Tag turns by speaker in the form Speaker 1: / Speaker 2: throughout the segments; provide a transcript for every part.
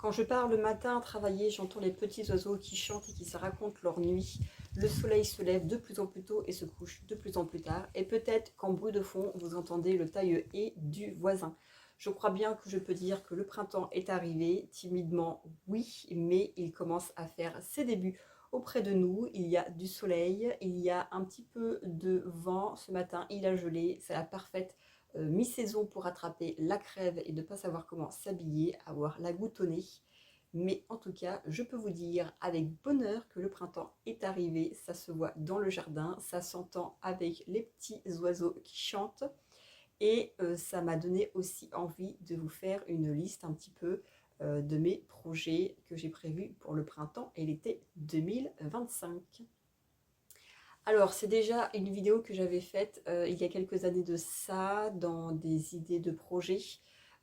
Speaker 1: Quand je pars le matin à travailler, j'entends les petits oiseaux qui chantent et qui se racontent leur nuit. Le soleil se lève de plus en plus tôt et se couche de plus en plus tard. Et peut-être qu'en bruit de fond, vous entendez le taille-haie du voisin. Je crois bien que je peux dire que le printemps est arrivé, timidement oui, mais il commence à faire ses débuts auprès de nous. Il y a du soleil, il y a un petit peu de vent. Ce matin, il a gelé, c'est la parfaite mi-saison pour attraper la crève et de ne pas savoir comment s'habiller, avoir la goutte au nez. Mais en tout cas, je peux vous dire avec bonheur que le printemps est arrivé. Ça se voit dans le jardin, ça s'entend avec les petits oiseaux qui chantent. Et ça m'a donné aussi envie de vous faire une liste un petit peu de mes projets que j'ai prévus pour le printemps et l'été 2025. Alors, c'est déjà une vidéo que j'avais faite il y a quelques années de ça, dans des idées de projets,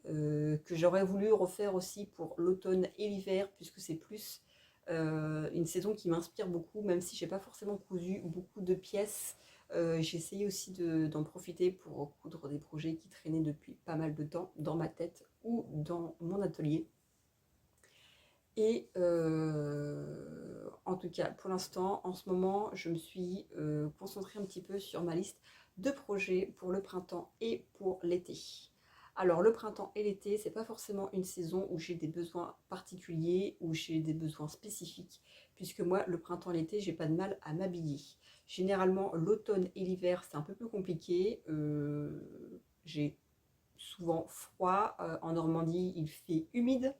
Speaker 1: que j'aurais voulu refaire aussi pour l'automne et l'hiver, puisque c'est plus une saison qui m'inspire beaucoup, même si j'ai pas forcément cousu beaucoup de pièces. J'ai essayé aussi d'en profiter pour coudre des projets qui traînaient depuis pas mal de temps dans ma tête ou dans mon atelier. Et en tout cas, pour l'instant, en ce moment, je me suis concentrée un petit peu sur ma liste de projets pour le printemps et pour l'été. Alors, le printemps et l'été, c'est pas forcément une saison où j'ai des besoins particuliers, où j'ai des besoins spécifiques, puisque moi, le printemps et l'été, j'ai pas de mal à m'habiller. Généralement, l'automne et l'hiver, c'est un peu plus compliqué. J'ai souvent froid. En Normandie, il fait humide.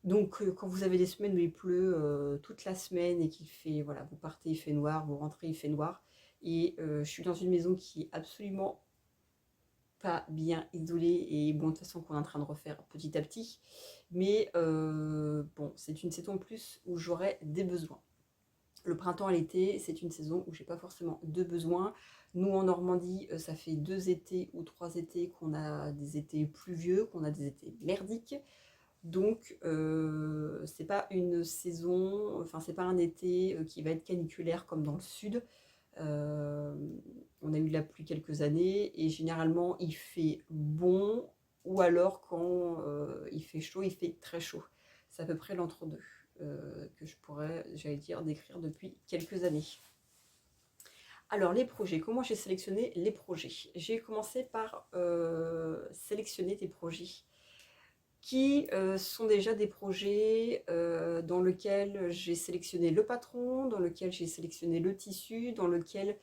Speaker 1: Donc, quand vous avez des semaines où il pleut toute la semaine et qu'il fait, voilà, vous partez, il fait noir, vous rentrez, il fait noir. Et je suis dans une maison qui est absolument pas bien isolée et bon, de toute façon, qu'on est en train de refaire petit à petit. Mais bon, c'est une saison plus où j'aurai des besoins. Le printemps et l'été, c'est une saison où j'ai pas forcément de besoins. Nous, en Normandie, ça fait 2 étés ou 3 étés qu'on a des étés pluvieux, qu'on a des étés merdiques. Donc, c'est pas une saison, enfin, c'est pas un été qui va être caniculaire comme dans le sud. Euh, on a eu de la pluie quelques années et généralement il fait bon, ou alors quand il fait chaud, il fait très chaud. C'est à peu près l'entre-deux que je pourrais, j'allais dire, décrire depuis quelques années. Alors, les projets, comment j'ai sélectionné les projets? J'ai commencé par sélectionner des projets qui sont déjà des projets dans lesquels j'ai sélectionné le patron, dans lequel j'ai sélectionné le tissu, dans lequel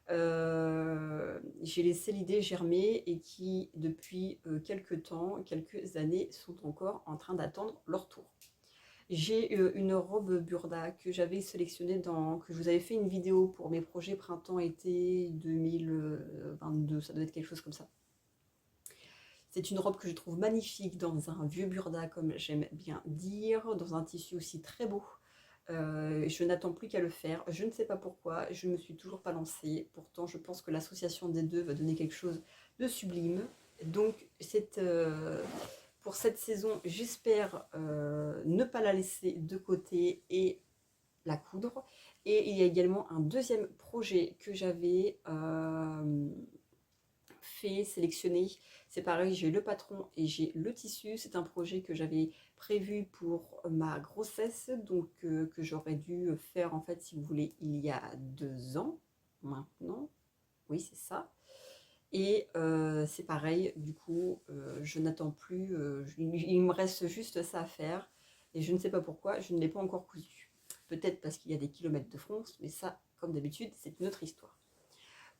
Speaker 1: j'ai laissé l'idée germer et qui, depuis quelques temps, quelques années, sont encore en train d'attendre leur tour. J'ai une robe burda que j'avais sélectionnée que je vous avais fait une vidéo pour mes projets printemps-été 2022, ça doit être quelque chose comme ça. C'est une robe que je trouve magnifique dans un vieux burda, comme j'aime bien dire, dans un tissu aussi très beau. Je n'attends plus qu'à le faire. Je ne sais pas pourquoi, je ne me suis toujours pas lancée. Pourtant, je pense que l'association des deux va donner quelque chose de sublime. Donc, pour cette saison, j'espère ne pas la laisser de côté et la coudre. Et il y a également un deuxième projet que j'avais fait, sélectionné. C'est pareil, j'ai le patron et j'ai le tissu. C'est un projet que j'avais prévu pour ma grossesse, donc que j'aurais dû faire en fait, si vous voulez, il y a 2 ans maintenant. Oui, c'est ça. Et c'est pareil, du coup, je n'attends plus, il me reste juste ça à faire. Et je ne sais pas pourquoi, je ne l'ai pas encore cousu. Peut-être parce qu'il y a des kilomètres de fronce, mais ça, comme d'habitude, c'est une autre histoire.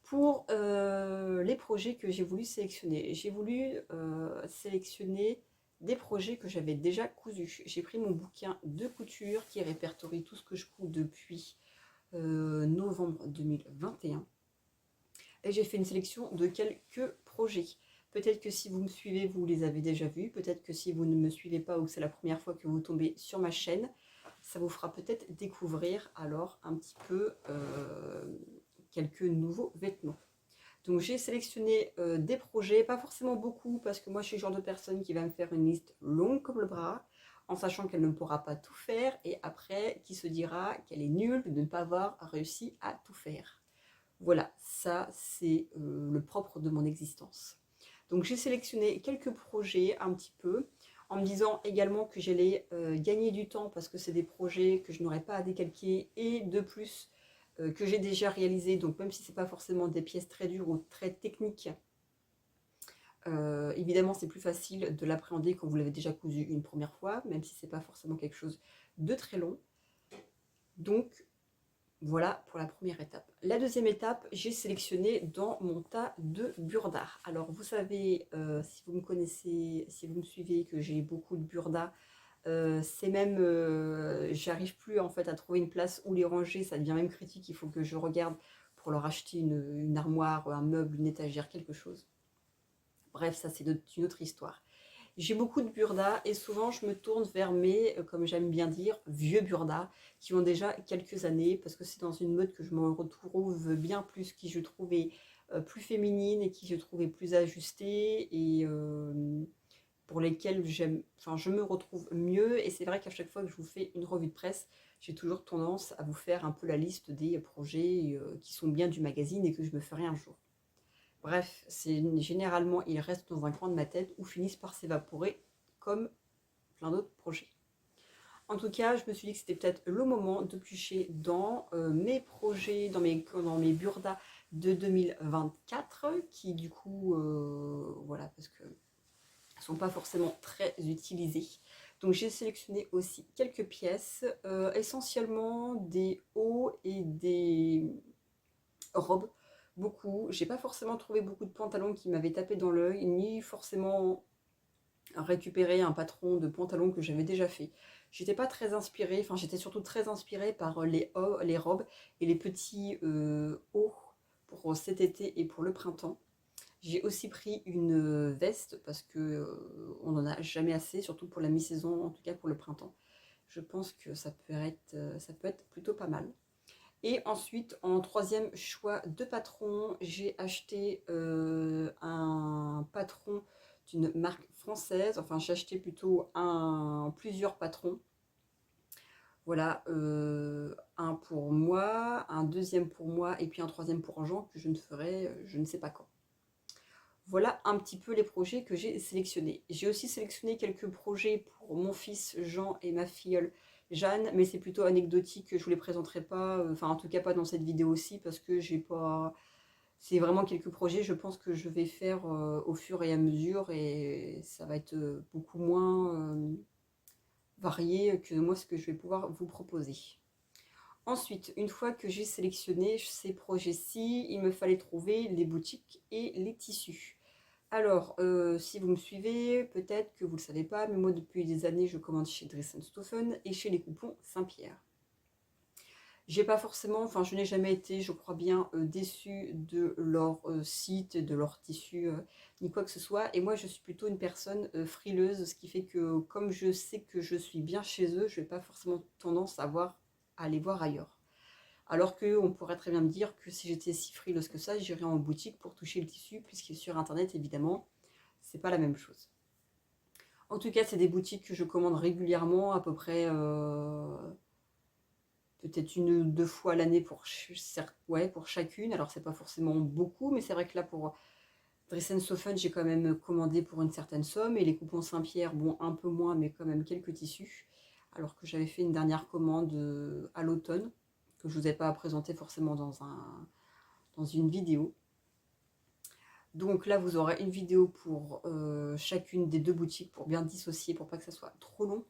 Speaker 1: Pour les projets que j'ai voulu sélectionner, j'ai voulu sélectionner des projets que j'avais déjà cousus. J'ai pris mon bouquin de couture qui répertorie tout ce que je couds depuis novembre 2021 et j'ai fait une sélection de quelques projets. Peut-être que si vous me suivez, vous les avez déjà vus. Peut-être que si vous ne me suivez pas ou que c'est la première fois que vous tombez sur ma chaîne, ça vous fera peut-être découvrir alors un petit peu quelques nouveaux vêtements. Donc j'ai sélectionné des projets, pas forcément beaucoup parce que moi je suis le genre de personne qui va me faire une liste longue comme le bras, en sachant qu'elle ne pourra pas tout faire et après qui se dira qu'elle est nulle de ne pas avoir réussi à tout faire. Voilà, ça c'est le propre de mon existence. Donc j'ai sélectionné quelques projets un petit peu. en me disant également que j'allais gagner du temps parce que c'est des projets que je n'aurais pas à décalquer et de plus que j'ai déjà réalisé, donc même si ce n'est pas forcément des pièces très dures ou très techniques, évidemment c'est plus facile de l'appréhender quand vous l'avez déjà cousu une première fois, même si ce n'est pas forcément quelque chose de très long. Donc voilà pour la première étape. La deuxième étape, j'ai sélectionné dans mon tas de burdas. Alors vous savez, si vous me connaissez, si vous me suivez, que j'ai beaucoup de burdas, c'est même, j'arrive plus en fait à trouver une place où les ranger, ça devient même critique, il faut que je regarde pour leur acheter une armoire, un meuble, une étagère, quelque chose. Bref, ça c'est une autre histoire. J'ai beaucoup de burdas et souvent je me tourne vers mes, comme j'aime bien dire, vieux burdas qui ont déjà quelques années parce que c'est dans une mode que je me retrouve bien plus, qui je trouvais plus féminine et qui je trouvais plus ajustée et pour lesquels je me retrouve mieux. Et c'est vrai qu'à chaque fois que je vous fais une revue de presse, j'ai toujours tendance à vous faire un peu la liste des projets qui sont bien du magazine et que je me ferai un jour. Bref, généralement, ils restent dans un coin de ma tête ou finissent par s'évaporer comme plein d'autres projets. En tout cas, je me suis dit que c'était peut-être le moment de piocher dans mes projets, dans mes burdas de 2024, qui du coup, voilà, parce que ne sont pas forcément très utilisés. Donc j'ai sélectionné aussi quelques pièces, essentiellement des hauts et des robes, beaucoup. J'ai pas forcément trouvé beaucoup de pantalons qui m'avaient tapé dans l'œil, ni forcément récupéré un patron de pantalons que j'avais déjà fait. J'étais pas très inspirée, enfin j'étais surtout très inspirée par les robes et les petits hauts pour cet été et pour le printemps. J'ai aussi pris une veste parce que on n'en a jamais assez, surtout pour la mi-saison, en tout cas pour le printemps. Je pense que ça peut être plutôt pas mal. Et ensuite, en troisième choix de patron, j'ai acheté un patron d'une marque française. Enfin, j'ai acheté plutôt plusieurs patrons. Voilà, un pour moi, un deuxième pour moi et puis un troisième pour Jean que je ne ferai je ne sais pas quand. Voilà un petit peu les projets que j'ai sélectionnés. J'ai aussi sélectionné quelques projets pour mon fils Jean et ma filleule Jeanne, mais c'est plutôt anecdotique, je ne vous les présenterai pas, enfin en tout cas pas dans cette vidéo aussi, parce que j'ai pas... C'est vraiment quelques projets, je pense que je vais faire au fur et à mesure, et ça va être beaucoup moins varié que moi ce que je vais pouvoir vous proposer. Ensuite, une fois que j'ai sélectionné ces projets-ci, il me fallait trouver les boutiques et les tissus. Alors, si vous me suivez, peut-être que vous ne le savez pas, mais moi depuis des années, je commande chez Dress Stoffen et chez les coupons Saint-Pierre. J'ai pas forcément, enfin je n'ai jamais été, je crois bien, déçue de leur site, de leur tissu, ni quoi que ce soit. Et moi je suis plutôt une personne frileuse, ce qui fait que comme je sais que je suis bien chez eux, je n'ai pas forcément tendance à aller voir ailleurs. Alors qu'on pourrait très bien me dire que si j'étais si frileuse que ça, j'irais en boutique pour toucher le tissu, puisque sur internet évidemment, c'est pas la même chose. En tout cas, c'est des boutiques que je commande régulièrement, à peu près peut-être une ou deux fois à l'année pour chacune. Alors c'est pas forcément beaucoup, mais c'est vrai que là pour Dress Stoffen, j'ai quand même commandé pour une certaine somme, et les coupons Saint-Pierre, bon un peu moins, mais quand même quelques tissus. Alors que j'avais fait une dernière commande à l'automne, que je ne vous ai pas présenté forcément dans une vidéo. Donc là, vous aurez une vidéo pour chacune des deux boutiques pour bien dissocier, pour pas que ça soit trop long.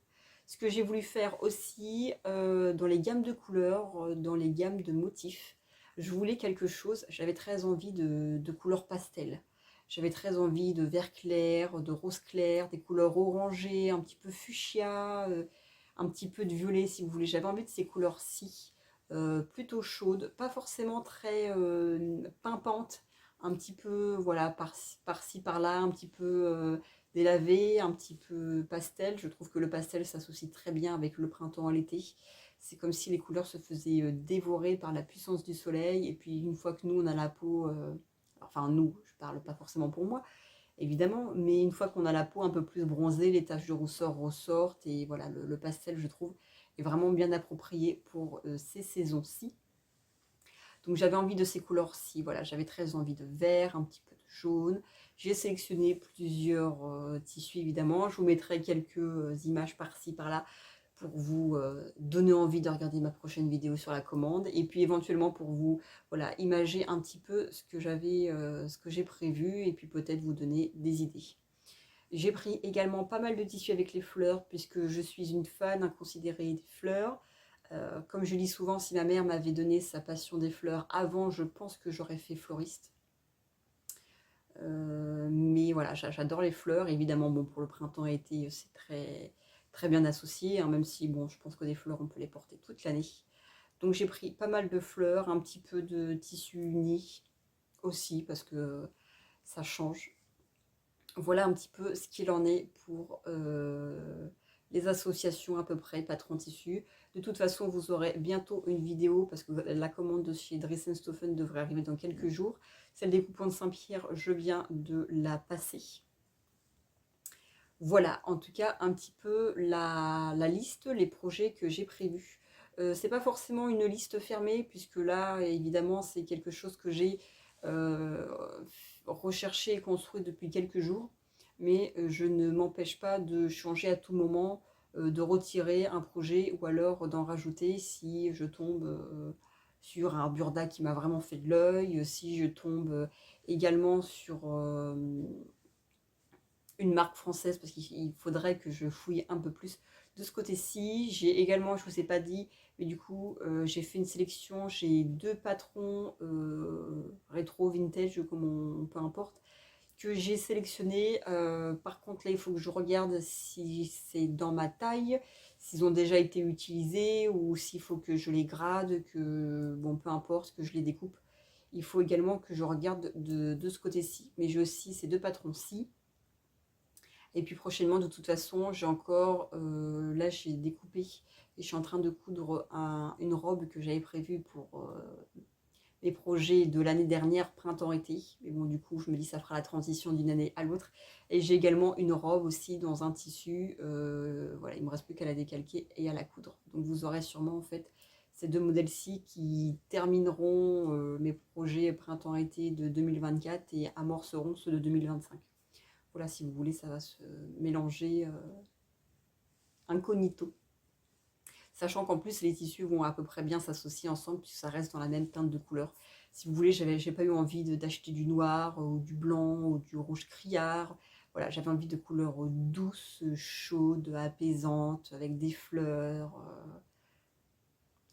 Speaker 1: Ce que j'ai voulu faire aussi dans les gammes de couleurs, dans les gammes de motifs, je voulais quelque chose, j'avais très envie de couleurs pastel. J'avais très envie de vert clair, de rose clair, des couleurs orangées, un petit peu fuchsia, un petit peu de violet si vous voulez. J'avais envie de ces couleurs-ci, plutôt chaudes, pas forcément très pimpantes, un petit peu, voilà, par-ci, par-là, un petit peu délavé, un petit peu pastel. Je trouve que le pastel s'associe très bien avec le printemps et l'été. C'est comme si les couleurs se faisaient dévorer par la puissance du soleil. Et puis une fois que nous, on a la peau, enfin nous, je parle pas forcément pour moi, évidemment, mais une fois qu'on a la peau un peu plus bronzée, les taches de rousseur ressortent. Et voilà, le pastel, je trouve, est vraiment bien approprié pour ces saisons-ci. Donc j'avais envie de ces couleurs-ci, voilà, j'avais très envie de vert, un petit peu de jaune. J'ai sélectionné plusieurs tissus évidemment. Je vous mettrai quelques images par-ci par-là pour vous donner envie de regarder ma prochaine vidéo sur la commande, et puis éventuellement pour vous, voilà, imager un petit peu ce que j'ai prévu, et puis peut-être vous donner des idées. J'ai pris également pas mal de tissus avec les fleurs, puisque je suis une fan inconsidérée des fleurs. Comme je dis souvent, si ma mère m'avait donné sa passion des fleurs avant, je pense que j'aurais fait floriste. Mais voilà, j'adore les fleurs. Évidemment, bon, pour le printemps et été, c'est très bien associé, hein, même si, bon, je pense que des fleurs, on peut les porter toute l'année. Donc j'ai pris pas mal de fleurs, un petit peu de tissu uni aussi, parce que ça change. Voilà un petit peu ce qu'il en est pour les associations à peu près, patron tissu. De toute façon, vous aurez bientôt une vidéo, parce que la commande de chez Dressenstoffen devrait arriver dans quelques jours. Celle des coupons de Saint-Pierre, je viens de la passer. Voilà, en tout cas, un petit peu la liste, les projets que j'ai prévus. C'est pas forcément une liste fermée, puisque là, évidemment, c'est quelque chose que j'ai euh, recherché et construit depuis quelques jours. Mais je ne m'empêche pas de changer à tout moment, de retirer un projet ou alors d'en rajouter si je tombe sur un burda qui m'a vraiment fait de l'œil, si je tombe également sur une marque française, parce qu'il faudrait que je fouille un peu plus de ce côté-ci. J'ai également, je ne vous ai pas dit, mais du coup, j'ai fait une sélection. J'ai deux patrons rétro, vintage, comme peu importe, que j'ai sélectionné. Par contre, là, il faut que je regarde si c'est dans ma taille, s'ils ont déjà été utilisés ou s'il faut que je les grade, que, bon, peu importe, que je les découpe. Il faut également que je regarde de ce côté-ci. Mais j'ai aussi ces deux patrons-ci. Et puis prochainement, de toute façon, j'ai encore, là j'ai découpé et je suis en train de coudre une robe que j'avais prévue pour les projets de l'année dernière, printemps-été. Mais bon, du coup, je me dis ça fera la transition d'une année à l'autre. Et j'ai également une robe aussi dans un tissu. Voilà, il ne me reste plus qu'à la décalquer et à la coudre. Donc vous aurez sûrement en fait ces deux modèles-ci qui termineront mes projets printemps-été de 2024 et amorceront ceux de 2025. Voilà, si vous voulez, ça va se mélanger incognito. Sachant qu'en plus, les tissus vont à peu près bien s'associer ensemble, puisque ça reste dans la même teinte de couleur. Si vous voulez, j'ai pas eu envie d'acheter du noir, ou du blanc, ou du rouge criard. Voilà, j'avais envie de couleurs douces, chaudes, apaisantes, avec des fleurs.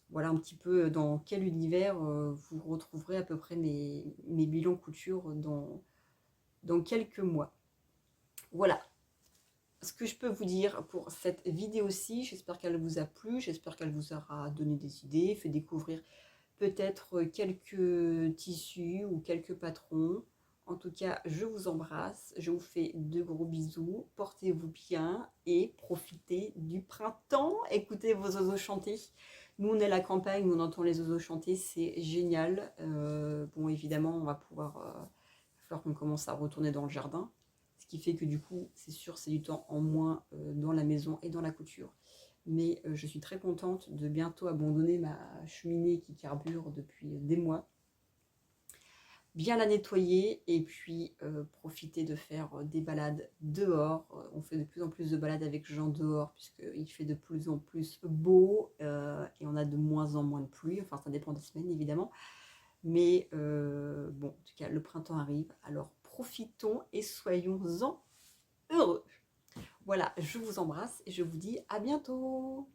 Speaker 1: Voilà un petit peu dans quel univers vous retrouverez à peu près mes bilans couture dans quelques mois. Voilà ce que je peux vous dire pour cette vidéo-ci. J'espère qu'elle vous a plu, j'espère qu'elle vous aura donné des idées, fait découvrir peut-être quelques tissus ou quelques patrons. En tout cas, je vous embrasse, je vous fais de gros bisous, portez-vous bien et profitez du printemps. Écoutez vos oiseaux chanter. Nous, on est à la campagne, on entend les oiseaux chanter, c'est génial. Bon, évidemment, on va pouvoir, il va falloir qu'on commence à retourner dans le jardin. Ce qui fait que du coup, c'est sûr, c'est du temps en moins dans la maison et dans la couture. Mais je suis très contente de bientôt abandonner ma cheminée qui carbure depuis des mois. Bien la nettoyer et puis profiter de faire des balades dehors. On fait de plus en plus de balades avec Jean dehors, puisqu'il fait de plus en plus beau et on a de moins en moins de pluie. Enfin, ça dépend des semaines évidemment. Mais bon, en tout cas, le printemps arrive, alors profitons et soyons-en heureux. Voilà, je vous embrasse et je vous dis à bientôt.